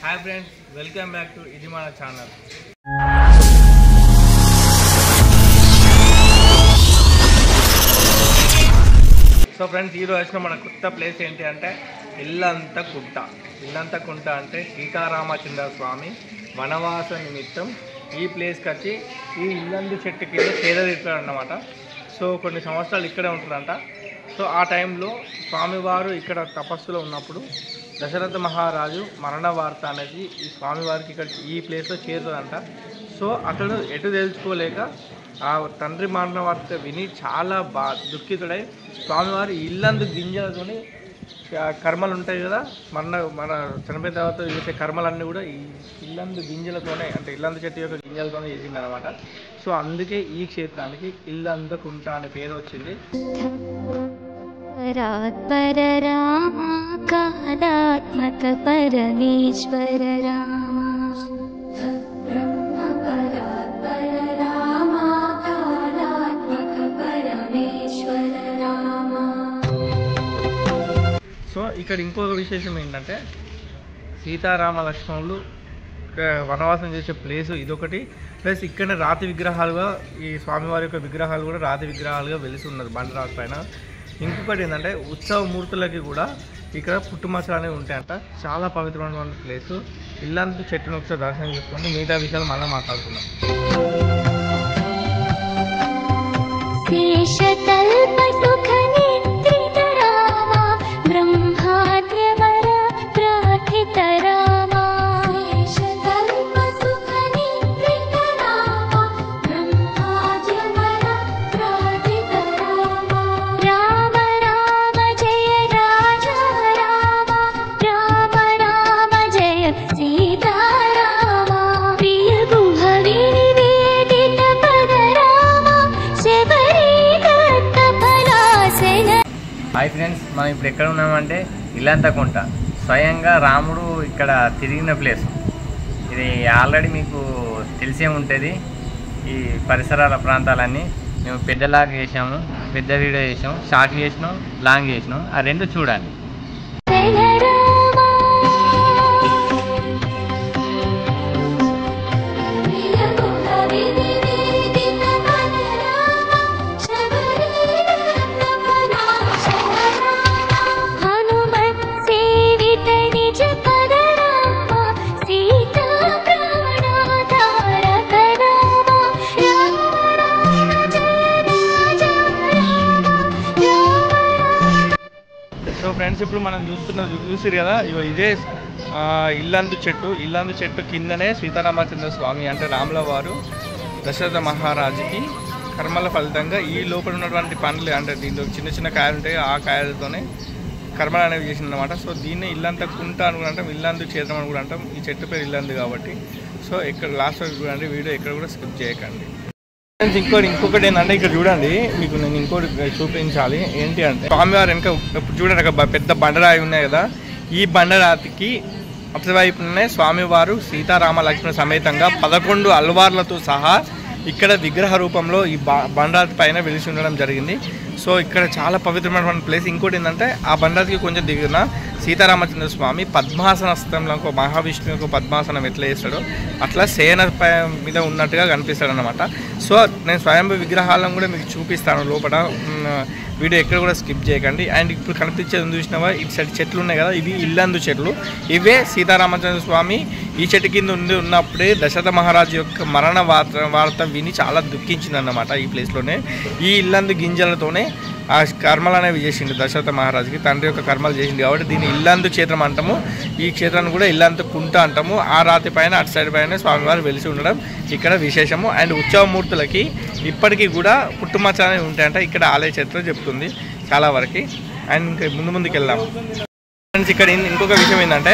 Hi friends, welcome back to ఇది మన channel. So friends, ఈరోజు మన కొత్త ప్లేస్ ఏంటి అంటే ఇల్లంతకుంట అంటే సీతారామచంద్ర స్వామి వనవాస నిమిత్తం ఈ ప్లేస్కి వచ్చి ఈ ఇల్లందు చెట్టు కింద సేద తీర్చారన్నమాట. సో కొన్ని సంవత్సరాలు ఇక్కడే ఉంటుందంట. సో ఆ టైంలో స్వామివారు ఇక్కడ తపస్సులో ఉన్నప్పుడు దశరథ మహారాజు మరణ వార్త అనేది ఈ స్వామివారికి ఇక్కడ ఈ ప్లేస్లో చేరుతుందంట. సో అతడు ఎటు తెలుసుకోలేక ఆ తండ్రి మరణ వార్త విని చాలా దుఃఖితుడై స్వామివారు ఇల్లందు గింజలతోని కర్మలు ఉంటాయి కదా, మన చనిపోయిన తర్వాత చేసే కర్మలన్నీ కూడా ఈ ఇల్లందు గింజలతోనే, అంటే ఇల్లందు చెట్టు యొక్క గింజలతోనే చేసింది అనమాట. సో అందుకే ఈ క్షేత్రానికి ఇల్లందుకుంట అనే పేరు వచ్చింది. పరాత్పర రామ కాలాత్మక పరమేశ్వర రామ పరాత్పర రామ కాలాత్మక పరమేశ్వర రామ. సో ఇక్కడ ఇంకొక విశేషం ఏంటంటే సీతారామ లక్ష్మణులు వనవాసం చేసే ప్లేసు ఇదొకటి, ప్లస్ ఇక్కడ రాతి విగ్రహాలుగా ఈ స్వామివారి యొక్క విగ్రహాలు కూడా రాతి విగ్రహాలుగా వెలిసి ఉన్నది బండరాజు పైన. ఇంకొకటి ఏంటంటే ఉత్సవ మూర్తులకి కూడా ఇక్కడ పుట్టుమచ్చలు అనేవి ఉంటాయంట. చాలా పవిత్రమైనటువంటి ప్లేసు. ఇల్లందు చెట్టును ఒకసారి దర్శనం చేసుకోండి, మిగతా విషయాలు మళ్ళీ మాట్లాడుకుందాం. హాయ్ ఫ్రెండ్స్, మనం ఇప్పుడు ఎక్కడ ఉన్నామంటే ఇల్లంతకుంట. స్వయంగా రాముడు ఇక్కడ తిరిగిన ప్లేస్ ఇది. ఆల్రెడీ మీకు తెలిసే ఉంటుంది ఈ పరిసరాల ప్రాంతాలన్నీ. మేము పెద్దలాగా చేసాము, పెద్ద వీడియో చేసాము, షార్ట్ చేసినాం, లాంగ్ చేసినాం. ఆ రెండు చూడండి. సో ఫ్రెండ్స్, ఇప్పుడు మనం చూసారు కదా, ఇదే ఇల్లందు చెట్టు కిందనే సీతారామచంద్ర స్వామి అంటే రాముల వారు దశరథ మహారాజుకి కర్మల ఫలితంగా ఈ లోపల ఉన్నటువంటి పండ్లు, అంటే దీంట్లో చిన్న చిన్న కాయలు ఉంటాయి, ఆ కాయలతోనే కర్మలు అనేవి చేసిందన్నమాట. సో దీన్ని ఇల్లంతకుంట అని కూడా అంటాం, ఇల్లందు క్షేత్రం అని కూడా అంటాం. ఈ చెట్టు పేరు ఇల్లందు కాబట్టి. సో ఇక్కడ లాస్ట్ వరకు చూడండి, వీడియో ఎక్కడ కూడా స్కిప్ చేయకండి. ఇంకొకటి ఏంటంటే ఇక్కడ చూడండి, మీకు నేను ఇంకోటి చూపించాలి. ఏంటి అంటే స్వామివారు వెనక చూడండి, ఒక పెద్ద బండరాయి ఉన్నాయి కదా, ఈ బండరాతికి అటువైపునే స్వామివారు సీతారామ లక్ష్మణ సమేతంగా 11 అల్వార్లతో సహా ఇక్కడ విగ్రహ రూపంలో ఈ బండరాతి పైన వెలిసి ఉండడం జరిగింది. సో ఇక్కడ చాలా పవిత్రమైనటువంటి ప్లేస్. ఇంకోటి ఏంటంటే ఆ బండరాతికి కొంచెం దిగిన సీతారామచంద్ర స్వామి పద్మాసన స్థలంలో మహావిష్ణువుకు పద్మాసనం ఎట్లా చేస్తాడో అట్లా సేన మీద ఉన్నట్టుగా కనిపిస్తాడు అనమాట. సో నేను స్వయంభూ విగ్రహాలను కూడా మీకు చూపిస్తాను లోపల. వీడియో ఎక్కడ కూడా స్కిప్ చేయకండి. అండ్ ఇప్పుడు కనిపించేది చూసినావా, ఇటు సైడ్ చెట్లు ఉన్నాయి కదా, ఇవి ఇల్లందు చెట్లు. ఇవే సీతారామచంద్ర స్వామి ఈ చెట్టు కింద ఉన్నప్పుడే దశరథ మహారాజు యొక్క మరణ వార్త విని చాలా దుఃఖించింది అన్నమాట. ఈ ప్లేస్లోనే ఈ ఇల్లందు గింజలతోనే ఆ కర్మలు అనేవి చేసిండు దశరథ మహారాజుకి. తండ్రి యొక్క కర్మలు చేసిండు కాబట్టి దీన్ని ఇల్లందు క్షేత్రం అంటాము. ఈ క్షేత్రాన్ని కూడా ఇల్లంతకుంట అంటాము. ఆ రాతి పైన అటు సైడ్ పైన స్వామివారు వెలిసి ఉండడం ఇక్కడ విశేషము. అండ్ ఉత్సవమూర్తులకి ఇప్పటికీ కూడా పుట్టుమచ్చలు అనేవి ఉంటాయంట. ఇక్కడ ఆలయ చరిత్ర చెప్తుంది చాలా వరకు. అండ్ ఇంకా ముందుకు వెళ్దాం ఫ్రెండ్స్. ఇక్కడ ఇంకొక విషయం ఏంటంటే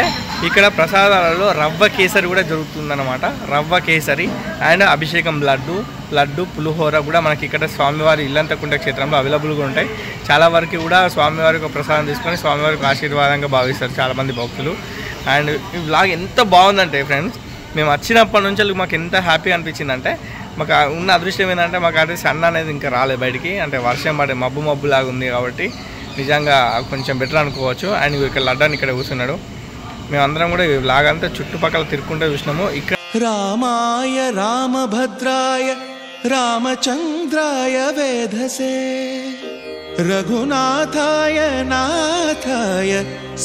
ఇక్కడ ప్రసాదాలలో రవ్వ కేసరి కూడా జరుగుతుందన్నమాట. రవ్వ కేసరి అండ్ అభిషేకం లడ్డు పులిహోర కూడా మనకి ఇక్కడ స్వామివారి ఇల్లంతకుంట క్షేత్రంలో అవైలబుల్గా ఉంటాయి. చాలా వరకు కూడా స్వామివారికి ప్రసాదం తీసుకొని స్వామివారికి ఆశీర్వాదంగా భావిస్తారు చాలామంది భక్తులు. అండ్ ఈ వ్లాగ్ ఎంత బాగుందంటే ఫ్రెండ్స్, మేము వచ్చినప్పటి నుంచి మాకు ఎంత హ్యాపీ అనిపించిందంటే, మాకు ఉన్న అదృష్టం ఏంటంటే మాకు అదే సన్న అనేది ఇంకా రాలేదు బయటికి. అంటే వర్షం పడే మబ్బు లాగా ఉంది కాబట్టి నిజంగా కొంచెం బెటర్ అనుకోవచ్చు. అండ్ ఇక్కడ లడ్డాని ఇక్కడ కూర్చున్నాడు. మేమందరం కూడా ఈ వ్లాగ్ అంతా చుట్టుపక్కల తిరుక్కుంటూ చూసినాము. ఇక్కడ రామాయ రామభద్రాయ రామచంద్రాయ వేధసే రఘునాథాయ నాథాయ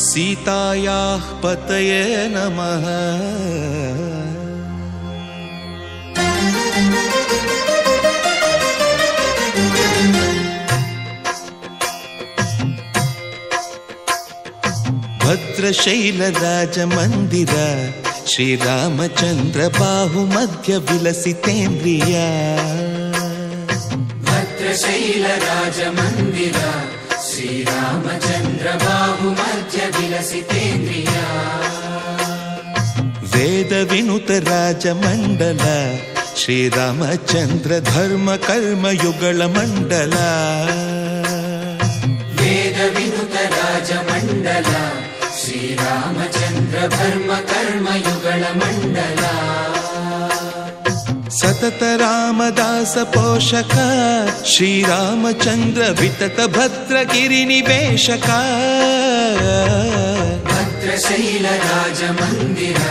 సీతాయాః పతయే నమః. భద్రశైలరాజమందిర శ్రీరామచంద్ర బాహుమధ్య విలసితేంద్రియ. భద్రశైలరాజమందిర శ్రీరామచంద్ర బాహుమధ్య విలసితేంద్రియ. వేద వినుత రాజమండల శ్రీరామచంద్ర ధర్మ కర్మయుగళ మండల. వేద వినుత రాజమండల శ్రీరామచంద్ర ధర్మ కర్మయుగళ మండల. సతత రామదాస పోషక శ్రీరామచంద్ర వితత భద్రగిరి నివేశక. భద్రశైల రాజమందిర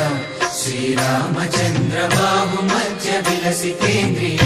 శ్రీరామచంద్ర బాహుమధ్య విలసితేంద్రియ.